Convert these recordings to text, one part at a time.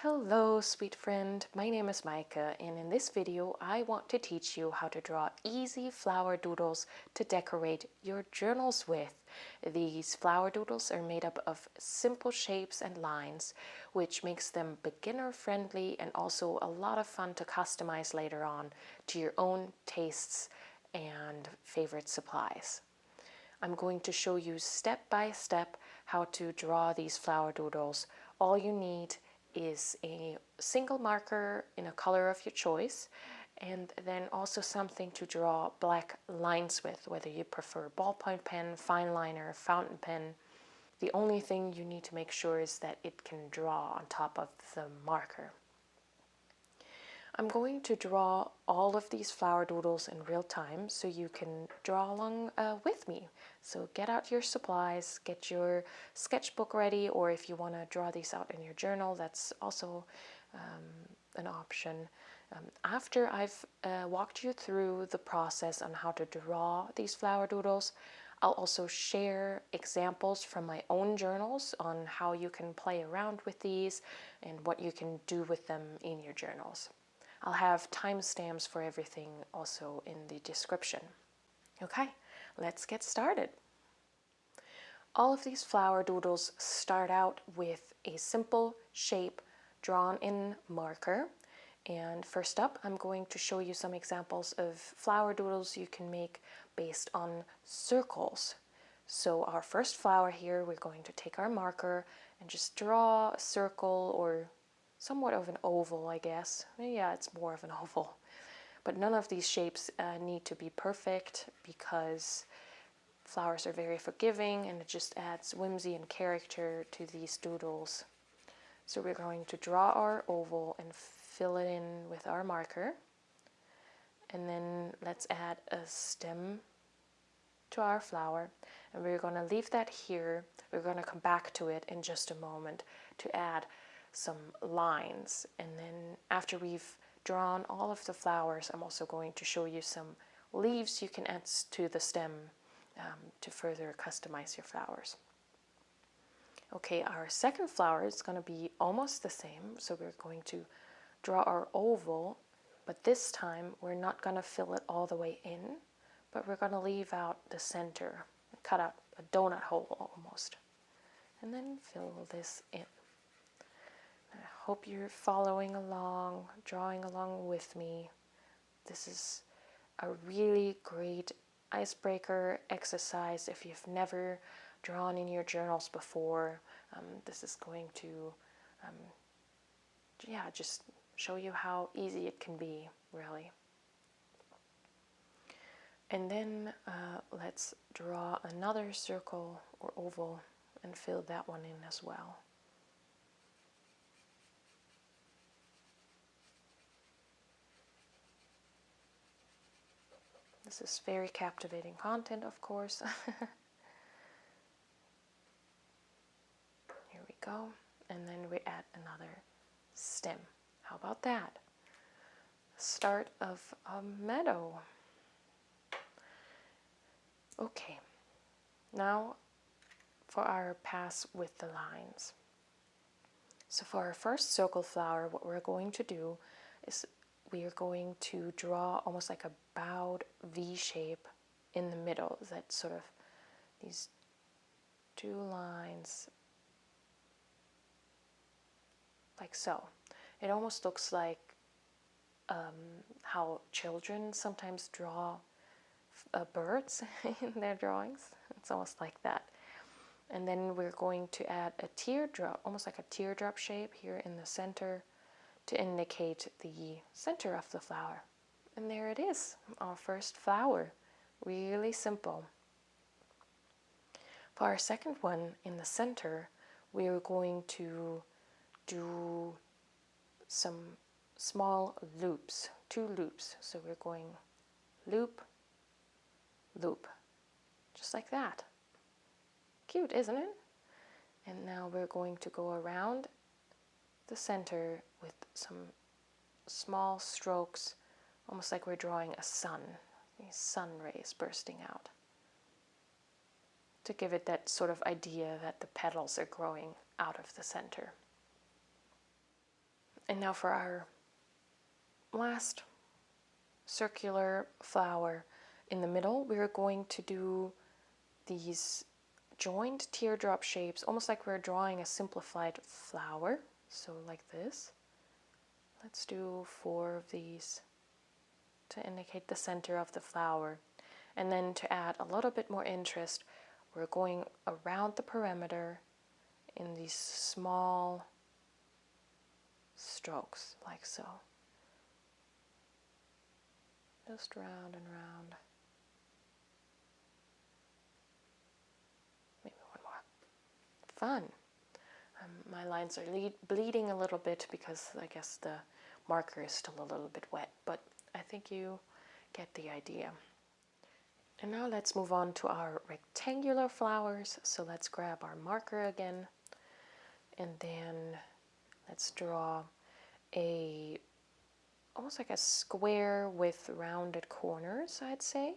Hello, sweet friend. My name is Micah, and in this video, I want to teach you how to draw easy flower doodles to decorate your journals with. These flower doodles are made up of simple shapes and lines, which makes them beginner-friendly and also a lot of fun to customize later on to your own tastes and favorite supplies. I'm going to show you step by step how to draw these flower doodles. All you need is a single marker in a color of your choice, and then also something to draw black lines with, whether you prefer ballpoint pen, fine liner, fountain pen. The only thing you need to make sure is that it can draw on top of the marker. I'm going to draw all of these flower doodles in real time so you can draw along with me. So get out your supplies, get your sketchbook ready, or if you want to draw these out in your journal, that's also an option. After I've walked you through the process on how to draw these flower doodles, I'll also share examples from my own journals on how you can play around with these and what you can do with them in your journals. I'll have timestamps for everything also in the description. Okay, let's get started. All of these flower doodles start out with a simple shape drawn in marker. And first up, I'm going to show you some examples of flower doodles you can make based on circles. So our first flower here, we're going to take our marker and just draw a circle or somewhat of an oval, I guess. Yeah, it's more of an oval. But none of these shapes need to be perfect because flowers are very forgiving and it just adds whimsy and character to these doodles. So we're going to draw our oval and fill it in with our marker. And then let's add a stem to our flower. And we're going to leave that here. We're going to come back to it in just a moment to add some lines, and then after we've drawn all of the flowers, I'm also going to show you some leaves you can add to the stem to further customize your flowers. Okay, our second flower is going to be almost the same, so we're going to draw our oval, but this time we're not going to fill it all the way in, but we're going to leave out the center, cut out a donut hole almost, and then fill this in. I hope you're following along, drawing along with me. This is a really great icebreaker exercise if you've never drawn in your journals before. This is going to, just show you how easy it can be, really. And then let's draw another circle or oval and fill that one in as well. This is very captivating content, of course. Here we go. And then we add another stem. How about that? Start of a meadow. Okay. Now for our pass with the lines. So for our first circle flower, what we're going to do is we are going to draw almost like a bowed V shape in the middle. That's sort of these two lines, like so. It almost looks like how children sometimes draw birds in their drawings. It's almost like that. And then we're going to add a teardrop, almost like a teardrop shape here in the center to indicate the center of the flower. And there it is, our first flower. Really simple. For our second one in the center, we are going to do some small loops, 2 loops. So we're going loop, loop, just like that. Cute, isn't it? And now we're going to go around the center with some small strokes, almost like we're drawing a sun, these sun rays bursting out, to give it that sort of idea that the petals are growing out of the center. And now for our last circular flower in the middle, we're going to do these joined teardrop shapes, almost like we're drawing a simplified flower. So like this. Let's do 4 of these to indicate the center of the flower. And then to add a little bit more interest, we're going around the perimeter in these small strokes, like so. Just round and round. Maybe one more. Fun. My lines are bleeding a little bit because I guess the marker is still a little bit wet, but I think you get the idea. And now let's move on to our rectangular flowers. So let's grab our marker again, and then let's draw almost like a square with rounded corners, I'd say.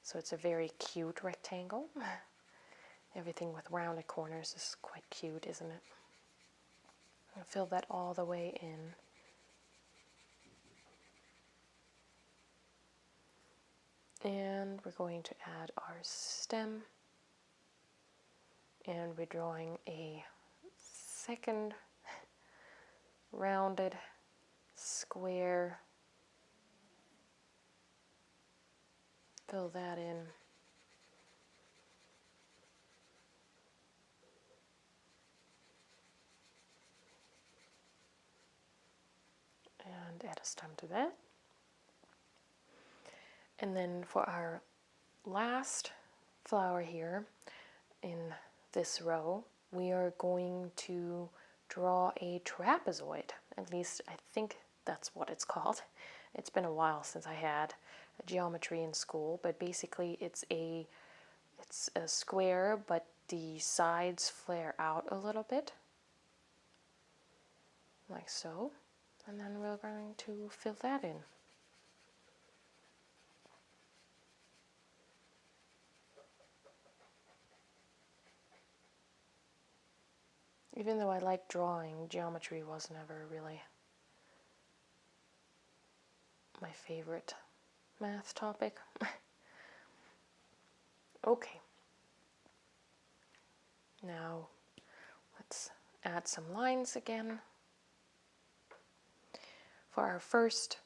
So it's a very cute rectangle. Everything with rounded corners is quite cute, isn't it? I'm going to fill that all the way in. And we're going to add our stem. And we're drawing a second rounded square. Fill that in. And add a stem to that. And then for our last flower here in this row, we are going to draw a trapezoid. At least I think that's what it's called. It's been a while since I had geometry in school, but basically it's a square, but the sides flare out a little bit, like so. And then we're going to fill that in. Even though I like drawing, geometry was never really my favorite math topic. Okay. Now let's add some lines again. For our first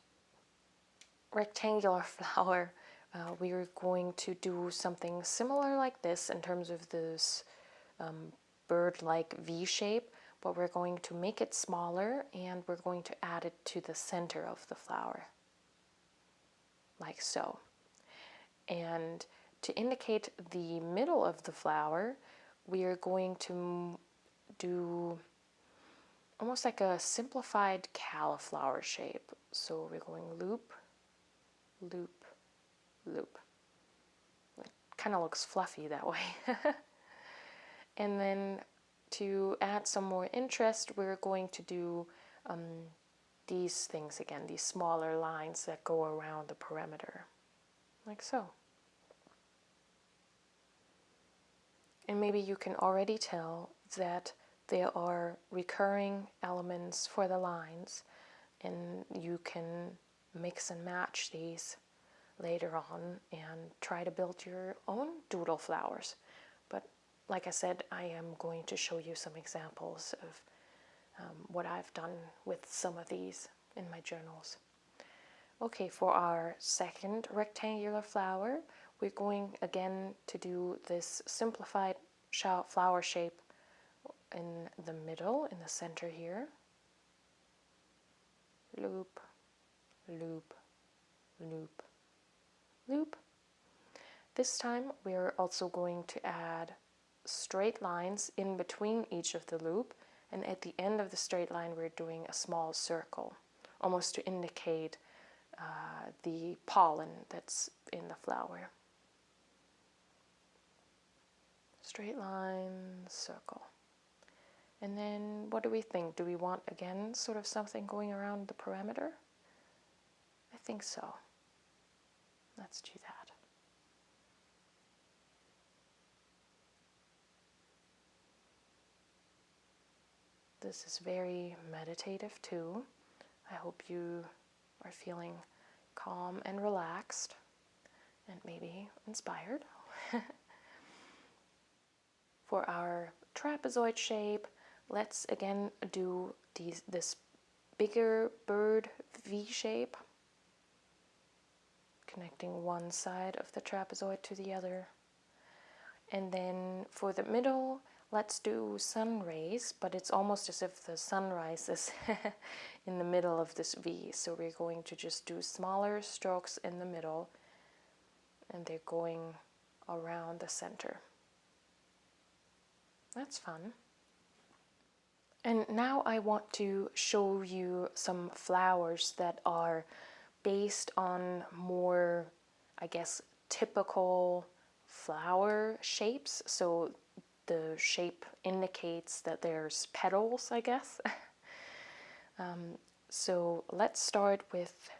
rectangular flower, we are going to do something similar like this in terms of this bird-like V shape, but we're going to make it smaller and we're going to add it to the center of the flower, like so. And to indicate the middle of the flower, we are going to do almost like a simplified cauliflower shape. So we're going loop, loop, loop. It kind of looks fluffy that way. And then to add some more interest, we're going to do these things again, these smaller lines that go around the perimeter, like so. And maybe you can already tell that there are recurring elements for the lines, and you can mix and match these later on and try to build your own doodle flowers. But like I said, I am going to show you some examples of what I've done with some of these in my journals. Okay, for our second rectangular flower, we're going again to do this simplified flower shape in the middle, in the center here. Loop, loop, loop, loop. This time we're also going to add straight lines in between each of the loop, and at the end of the straight line we're doing a small circle, almost to indicate the pollen that's in the flower. Straight line, circle. And then what do we think? Do we want, again, sort of something going around the perimeter? I think so. Let's do that. this is very meditative too. I hope you are feeling calm and relaxed and maybe inspired. For our trapezoid shape, let's again do this bigger bird V shape, connecting one side of the trapezoid to the other. And then for the middle, let's do sun rays, but it's almost as if the sun rises in the middle of this V. So we're going to just do smaller strokes in the middle, and they're going around the center. That's fun. And now I want to show you some flowers that are based on more, I guess, typical flower shapes. So the shape indicates that there's petals, I guess. So let's start with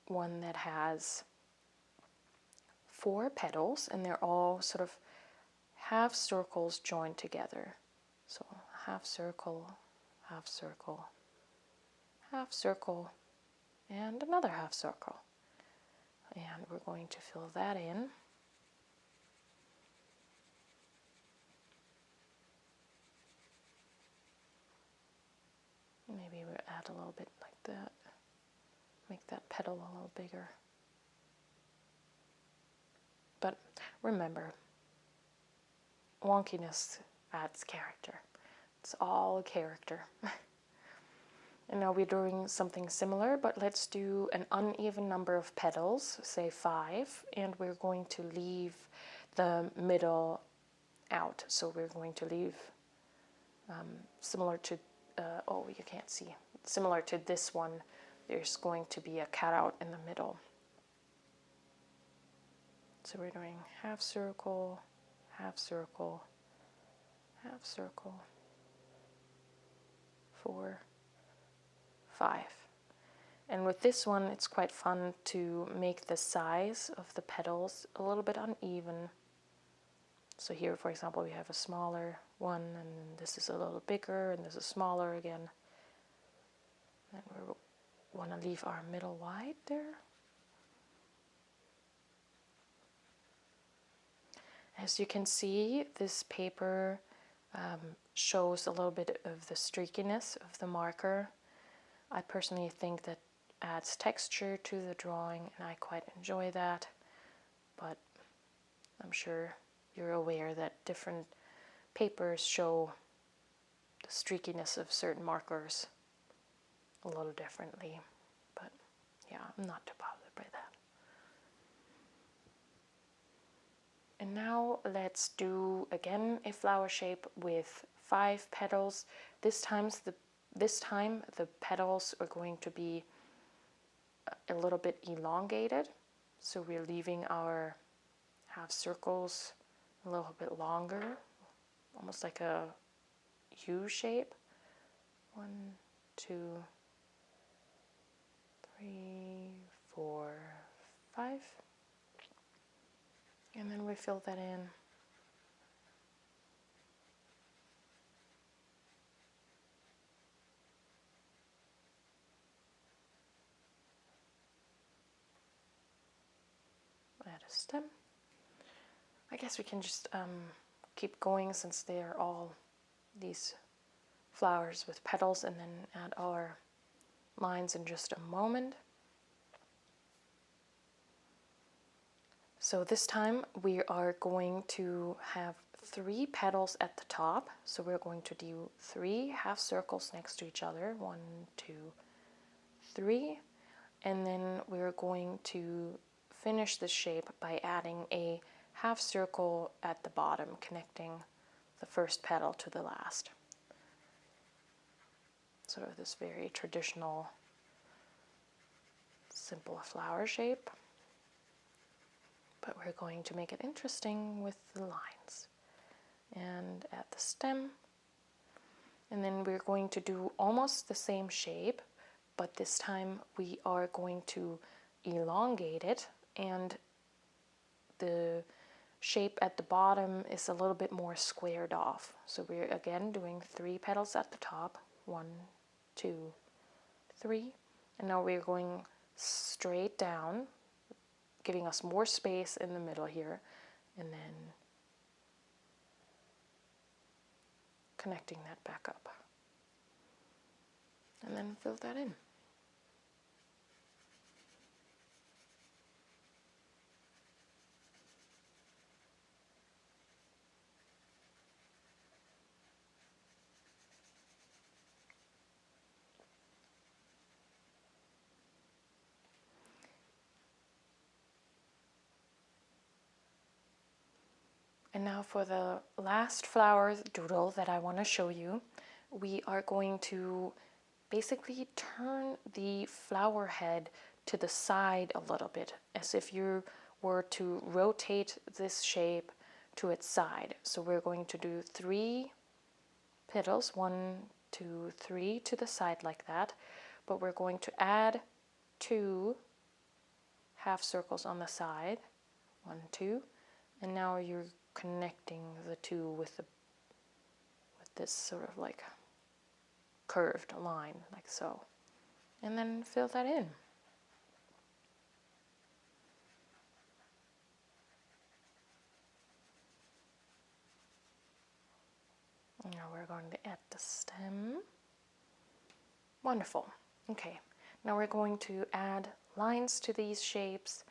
one that has 4 petals, and they're all sort of half circles joined together. So half circle, half circle, half circle, and another half circle. And we're going to fill that in. Maybe we'll add a little bit like that. Make that petal a little bigger. But remember, wonkiness adds character. It's all character. And now we're doing something similar, but let's do an uneven number of petals, say 5, and we're going to leave the middle out. So we're going to leave similar to, oh, you can't see, similar to this one, there's going to be a cutout in the middle. So we're doing half circle, half circle, half circle, 4, 5. And with this one, it's quite fun to make the size of the petals a little bit uneven. So here, for example, we have a smaller one, and this is a little bigger, and this is smaller again. And we want to leave our middle wide there. As you can see, this paper shows a little bit of the streakiness of the marker. I personally think that adds texture to the drawing, and I quite enjoy that. But I'm sure you're aware that different papers show the streakiness of certain markers a little differently. But yeah, I'm not too bothered by that. And now let's do again a flower shape with 5 petals. This time the petals are going to be a little bit elongated. So we're leaving our half circles a little bit longer, almost like a U shape. 1, 2, 3, 4, 5. And then we fill that in. Add a stem. I guess we can just keep going since they are all these flowers with petals, and then add our lines in just a moment. So this time we are going to have 3 petals at the top. So we're going to do 3 half circles next to each other. 1, 2, 3. And then we're going to finish the shape by adding a half circle at the bottom, connecting the first petal to the last. Sort of this very traditional, simple flower shape. But we're going to make it interesting with the lines. And add the stem. And then we're going to do almost the same shape, but this time we are going to elongate it, and the shape at the bottom is a little bit more squared off. So we're again doing 3 petals at the top. 1, 2, 3. And now we're going straight down, giving us more space in the middle here, and then connecting that back up. And then fill that in. And now for the last flower doodle that I want to show you, we are going to basically turn the flower head to the side a little bit, as if you were to rotate this shape to its side. So we're going to do 3 petals, 1, 2, 3 to the side like that, but we're going to add 2 half circles on the side, 1, 2, and now you're connecting the 2 with this sort of like curved line, like so, and then fill that in. Now we're going to add the stem. Wonderful. Okay, now we're going to add lines to these shapes,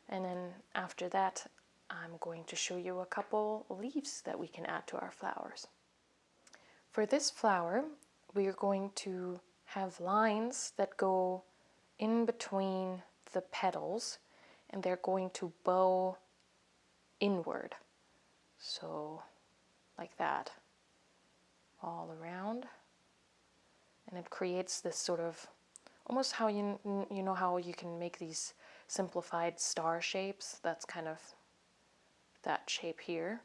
and then after that I'm going to show you a couple leaves that we can add to our flowers. For this flower, we are going to have lines that go in between the petals, and they're going to bow inward. So like that, all around. And it creates this sort of, almost how you know how you can make these simplified star shapes. That's kind of that shape here.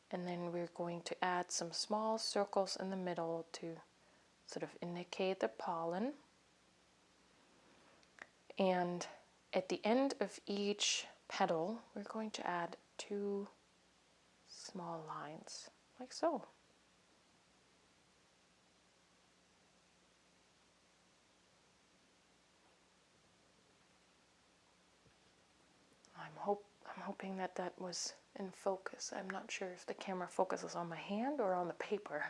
And then we're going to add some small circles in the middle to sort of indicate the pollen. And at the end of each petal, we're going to add 2 small lines, like so. I'm hoping that that was in focus. I'm not sure if the camera focuses on my hand or on the paper.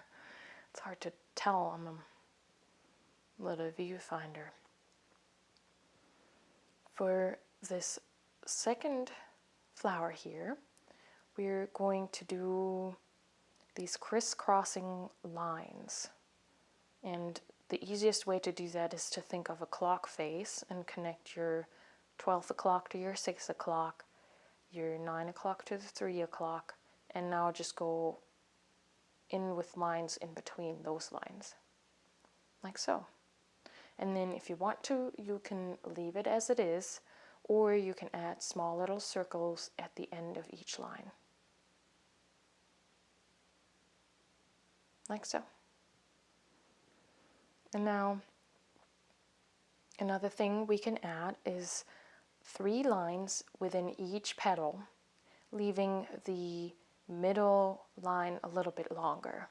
It's hard to tell on the little viewfinder. For this second flower here, we're going to do these crisscrossing lines. And the easiest way to do that is to think of a clock face and connect your 12 o'clock to your 6 o'clock, your 9 o'clock to the 3 o'clock, and now just go in with lines in between those lines, like so. And then if you want to, you can leave it as it is, or you can add small little circles at the end of each line, like so. And now another thing we can add is 3 lines within each petal, leaving the middle line a little bit longer.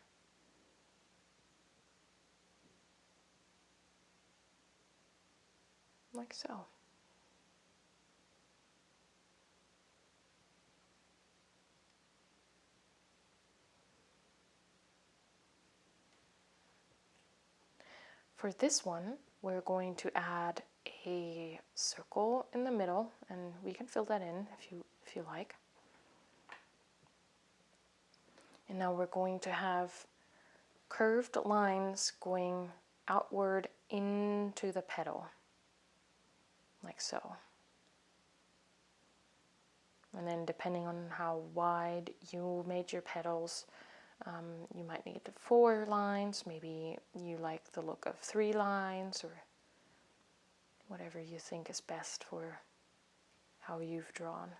Like so. For this one, we're going to add a circle in the middle, and we can fill that in if you like. And now we're going to have curved lines going outward into the petal, like so. And then depending on how wide you made your petals, you might need 4 lines, maybe you like the look of 3 lines, or whatever you think is best for how you've drawn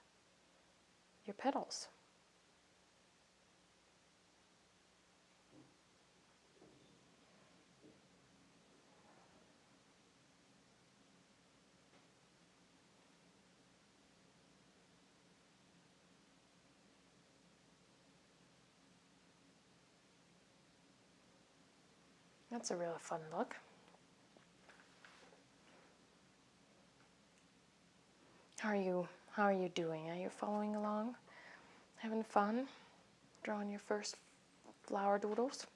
your petals. That's a really fun look. How are you doing? Are you following along? Having fun? Drawing your first flower doodles?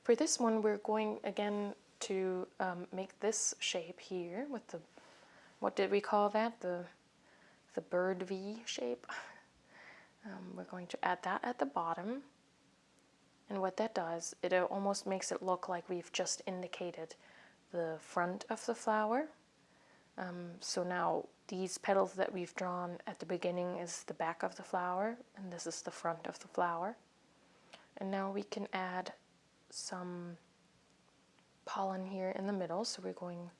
For this one, we're going again to make this shape here with the, what did we call that? The bird V shape. We're going to add that at the bottom. And what that does, it almost makes it look like we've just indicated the front of the flower. So now these petals that we've drawn at the beginning is the back of the flower, and this is the front of the flower. And now we can add some pollen here in the middle. So we're going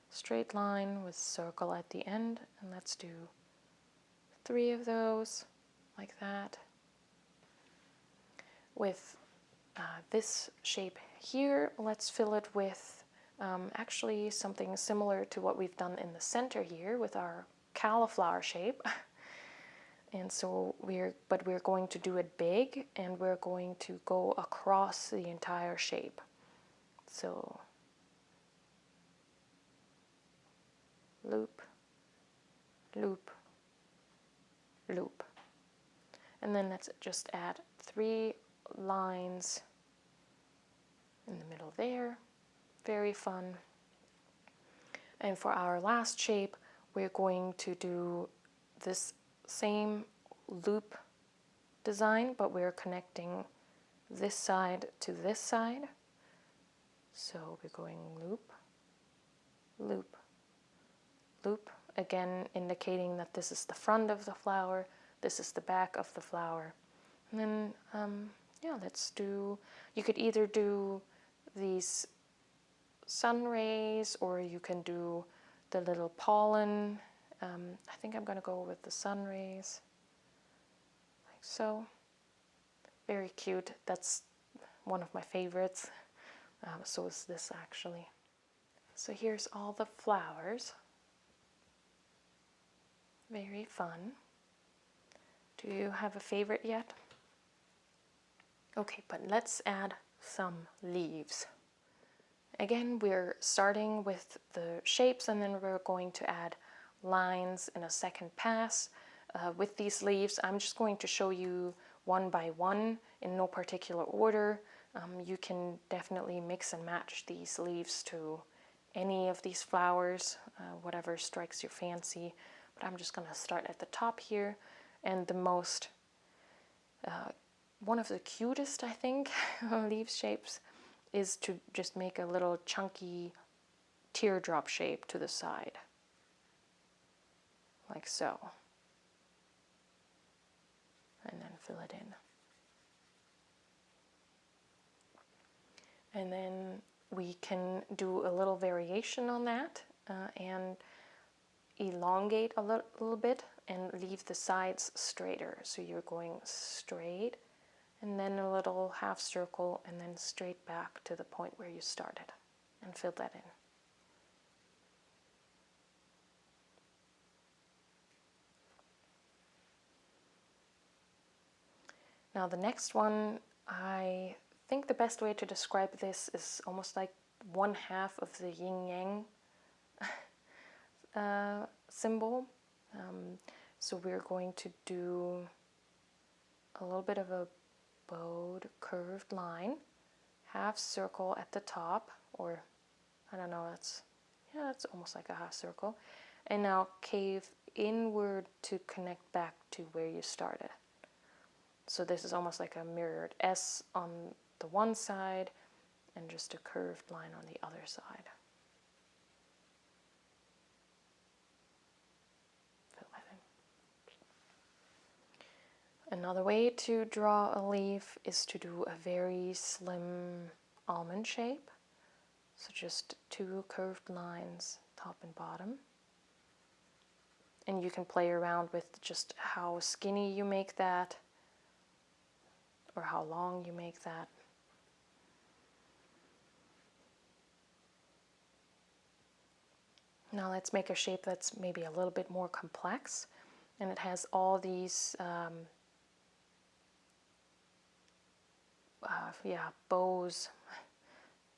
straight line with circle at the end, and let's do 3 of those like that. With this shape here, let's fill it with actually something similar to what we've done in the center here with our cauliflower shape. And so we're going to do it big, and we're going to go across the entire shape. So loop, loop, loop. And then let's just add 3 lines in the middle there. Very fun. And for our last shape, we're going to do this same loop design, but we're connecting this side to this side. So we're going loop, loop, loop, again indicating that this is the front of the flower, this is the back of the flower. And then, yeah, let's do, you could either do these sun rays, or you can do the little pollen. I think I'm going to go with the sun rays, like so. Very cute. That's one of my favorites. So is this actually. So here's all the flowers. Very fun. Do you have a favorite yet? Okay, but let's add some leaves. Again, we're starting with the shapes, and then we're going to add lines in a second pass. With these leaves, I'm just going to show you one by one in no particular order. You can definitely mix and match these leaves to any of these flowers, whatever strikes your fancy. But I'm just going to start at the top here, and the most one of the cutest, I think, leaf shapes is to just make a little chunky teardrop shape to the side, like so, and then fill it in. And then we can do a little variation on that and elongate a little bit and leave the sides straighter. So you're going straight, and then a little half circle, and then straight back to the point where you started, and fill that in. Now the next one, I think the best way to describe this is almost like 1/2 of the yin-yang symbol. So we're going to do a little bit of a bowed curved line, half circle at the top, or I don't know, that's almost like a half circle, and now cave inward to connect back to where you started. So this is almost like a mirrored S on the one side and just a curved line on the other side. Fill that in. Another way to draw a leaf is to do a very slim almond shape. So just 2 curved lines, top and bottom. And you can play around with just how skinny you make that, or how long you make that. Now let's make a shape that's maybe a little bit more complex, and it has all these yeah, bows,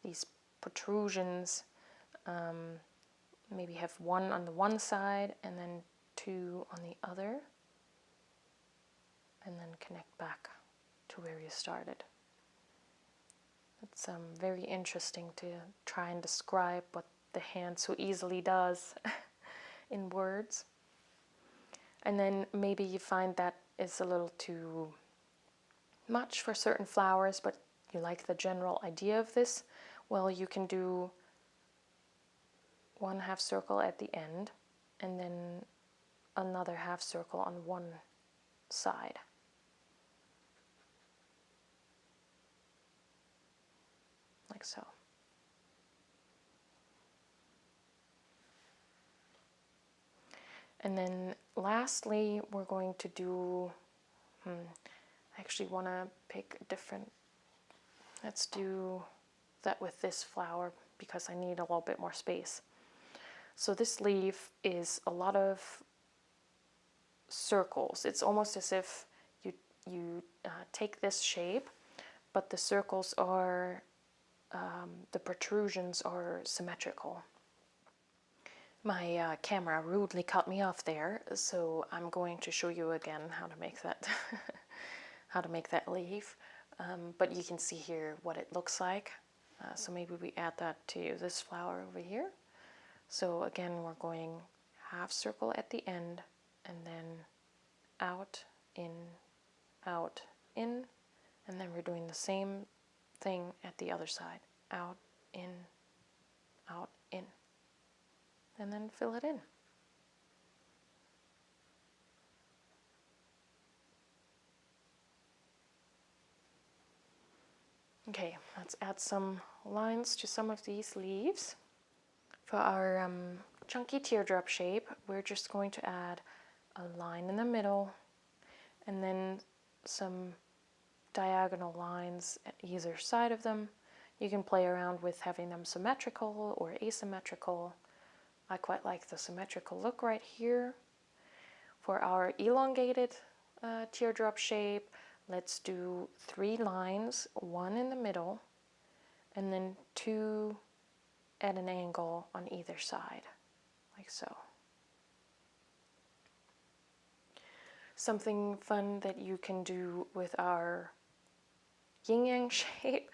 these protrusions. Maybe have one on the one side and then two on the other, and then connect back to where you started. It's very interesting to try and describe what the hand so easily does in words. And then maybe you find that it's a little too much for certain flowers, but you like the general idea of this. Well, you can do one half circle at the end and then another half circle on one side. Like so. And then lastly, we're going to do, I actually want to pick a different, let's do that with this flower because I need a little bit more space. So this leaf is a lot of circles. It's almost as if you take this shape, but the circles are, the protrusions are symmetrical. My camera rudely cut me off there, so I'm going to show you again how to make that how to make that leaf. But you can see here what it looks like. So maybe we add that to this flower over here. So again, we're going half circle at the end, and then out, in, and then we're doing the same thing at the other side. Out, in, and then fill it in. Okay, let's add some lines to some of these leaves. For our chunky teardrop shape, we're just going to add a line in the middle and then some diagonal lines at either side of them. You can play around with having them symmetrical or asymmetrical. I quite like the symmetrical look right here. For our elongated teardrop shape, let's do 3 lines, 1 in the middle, and then 2 at an angle on either side, like so. Something fun that you can do with our yin-yang shape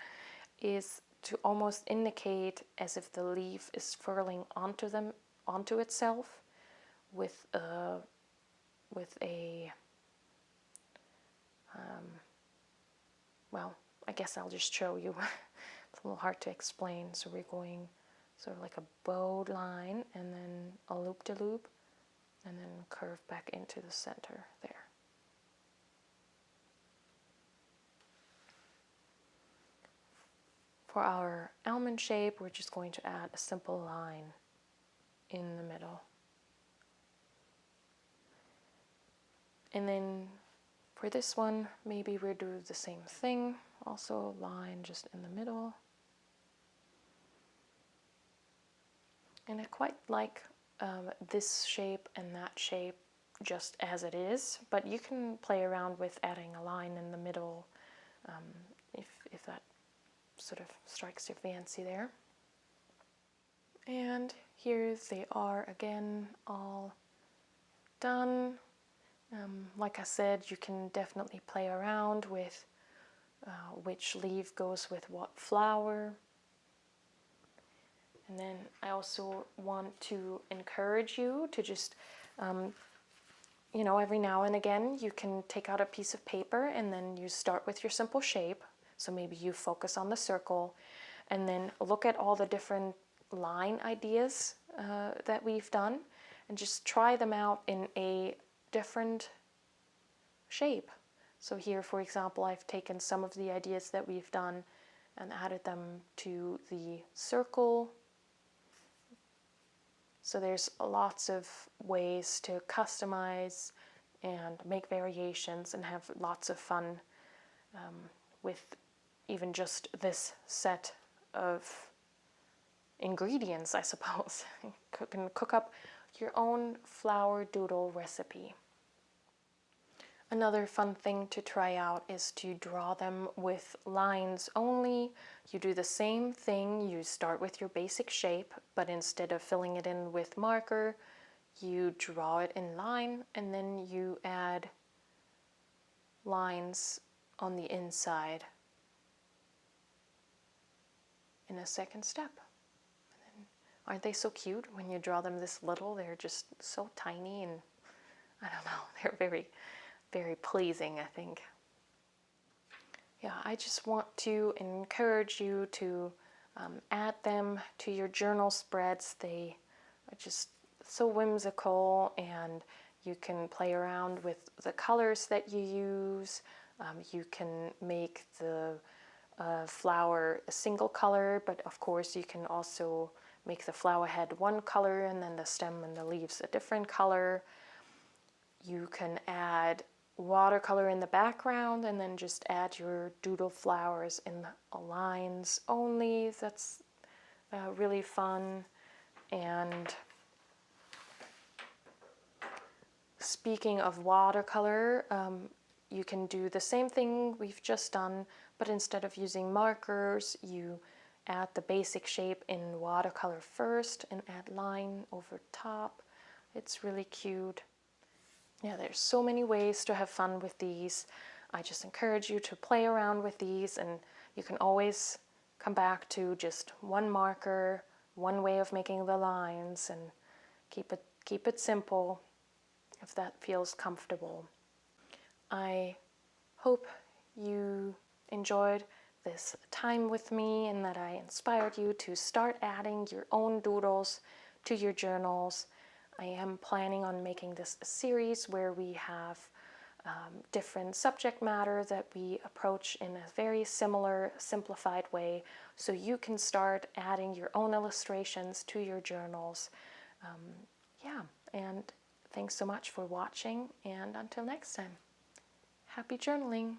is to almost indicate as if the leaf is furling onto itself with a well, I guess I'll just show you. It's a little hard to explain. So we're going sort of like a bowed line and then a loop-de-loop and then curve back into the center there. For our almond shape, we're just going to add a simple line in the middle. And then for this one, maybe we'll do the same thing. Also a line just in the middle. And I quite like this shape and that shape just as it is, but you can play around with adding a line in the middle if that sort of strikes your fancy there. And here they are again, all done. Like I said, you can definitely play around with which leaf goes with what flower. And then I also want to encourage you to just, you know, every now and again you can take out a piece of paper and then you start with your simple shape. So maybe you focus on the circle and then look at all the different line ideas that we've done and just try them out in a different shape. So here, for example, I've taken some of the ideas that we've done and added them to the circle. So there's lots of ways to customize and make variations and have lots of fun with even just this set of ingredients, I suppose. You can cook up your own flower doodle recipe. Another fun thing to try out is to draw them with lines only. You do the same thing, you start with your basic shape, but instead of filling it in with marker, you draw it in line and then you add lines on the inside in a second step. Aren't they so cute when you draw them this little? They're just so tiny and I don't know, they're very, very pleasing, I think. Yeah, I just want to encourage you to add them to your journal spreads. They are just so whimsical, and you can play around with the colors that you use. You can make the flower a single color, but of course you can also make the flower head one color and then the stem and the leaves a different color. You can add watercolor in the background and then just add your doodle flowers in the lines only. That's really fun. And speaking of watercolor, you can do the same thing we've just done, but instead of using markers, you add the basic shape in watercolor first and add line over top. It's really cute. Yeah, there's so many ways to have fun with these. I just encourage you to play around with these, and you can always come back to just one marker, one way of making the lines, and keep it simple if that feels comfortable. I hope you enjoyed this time with me and that I inspired you to start adding your own doodles to your journals. I am planning on making this a series where we have different subject matter that we approach in a very similar, simplified way, so you can start adding your own illustrations to your journals. Yeah, and thanks so much for watching, and until next time, happy journaling!